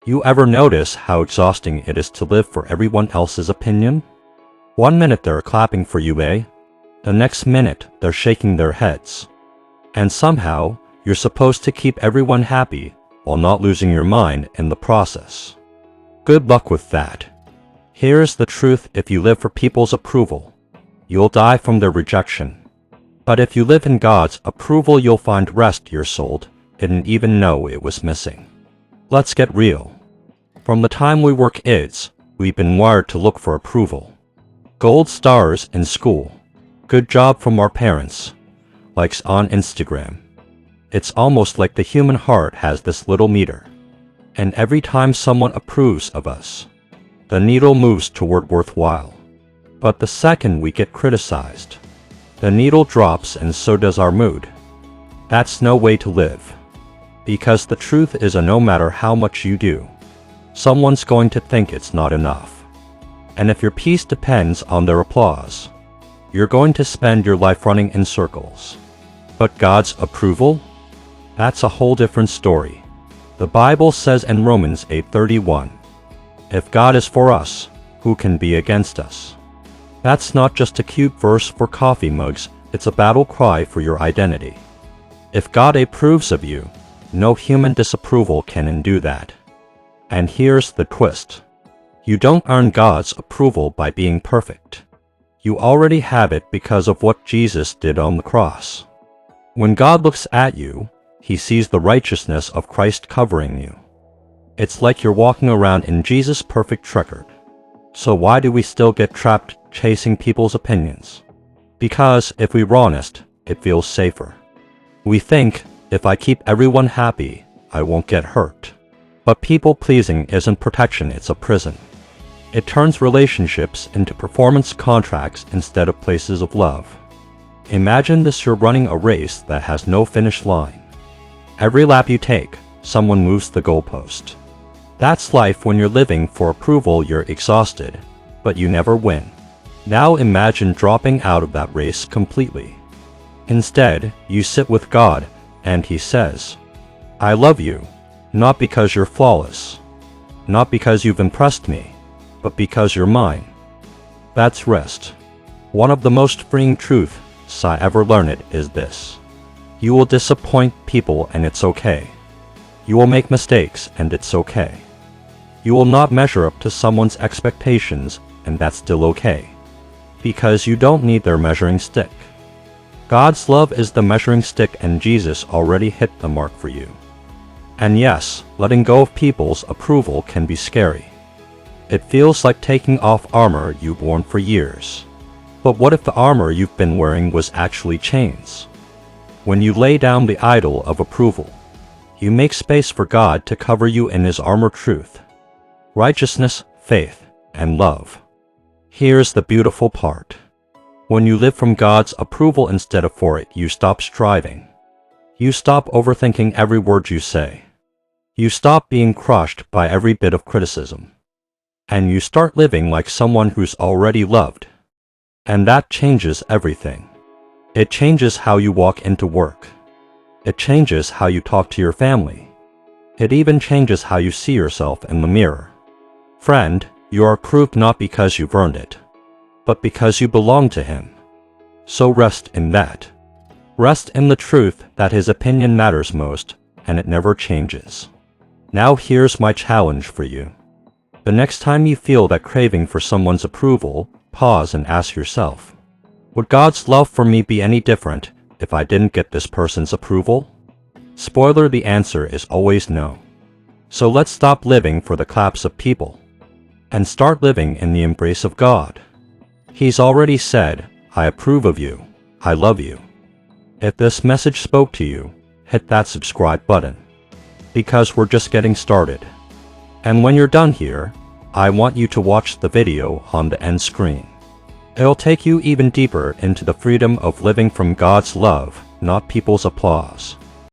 You ever notice how exhausting it is to live for everyone else's opinion? One minute they're clapping for you, eh? The next minute they're shaking their heads. And somehow, you're supposed to keep everyone happy while not losing your mind in the process. Good luck with that. Here's the truth: if you live for people's approval, you'll die from their rejection. But if you live in God's approval, you'll find rest your soul didn't even know it was missing. Let's get real. From the time we were kids, we've been wired to look for approval. Gold stars in school, good job from our parents, likes on Instagram. It's almost like the human heart has this little meter. And every time someone approves of us, the needle moves toward worthwhile. But the second we get criticized, the needle drops, and so does our mood. That's no way to live. Because the truth is, no matter how much you do, someone's going to think it's not enough. And if your peace depends on their applause, you're going to spend your life running in circles. But God's approval? That's a whole different story. The Bible says in Romans 8:31, "If God is for us, who can be against us?" That's not just a cute verse for coffee mugs, it's a battle cry for your identity. If God approves of you, no human disapproval can undo that. And here's the twist. You don't earn God's approval by being perfect. You already have it because of what Jesus did on the cross. When God looks at you, He sees the righteousness of Christ covering you. It's like you're walking around in Jesus' perfect record. So why do we still get trapped chasing people's opinions? Because if we're honest, it feels safer. We think, if I keep everyone happy, I won't get hurt. But people-pleasing isn't protection, it's a prison. It turns relationships into performance contracts instead of places of love. Imagine this: you're running a race that has no finish line. Every lap you take, someone moves the goalpost. That's life. When you're living for approval, you're exhausted, but you never win. Now imagine dropping out of that race completely. Instead, you sit with God, and He says, "I love you, not because you're flawless, not because you've impressed me, but because you're mine." That's rest. One of the most freeing truths I ever learned is this: you will disappoint people, and it's okay. You will make mistakes, and it's okay. You will not measure up to someone's expectations, and that's still okay. Because you don't need their measuring stick. God's love is the measuring stick, and Jesus already hit the mark for you. And yes, letting go of people's approval can be scary. It feels like taking off armor you've worn for years. But what if the armor you've been wearing was actually chains? When you lay down the idol of approval, you make space for God to cover you in His armor: truth, righteousness, faith, and love. Here's the beautiful part. When you live from God's approval instead of for it, you stop striving. You stop overthinking every word you say. You stop being crushed by every bit of criticism. And you start living like someone who's already loved. And that changes everything. It changes how you walk into work. It changes how you talk to your family. It even changes how you see yourself in the mirror. Friend, you are approved not because you've earned it, but because you belong to Him. So rest in that. Rest in the truth that His opinion matters most, and it never changes. Now here's my challenge for you. The next time you feel that craving for someone's approval, pause and ask yourself, would God's love for me be any different if I didn't get this person's approval? Spoiler: the answer is always no. So let's stop living for the claps of people and start living in the embrace of God. He's already said, "I approve of you, I love you." If this message spoke to you, hit that subscribe button, because we're just getting started. And when you're done here, I want you to watch the video on the end screen. It'll take you even deeper into the freedom of living from God's love, not people's applause.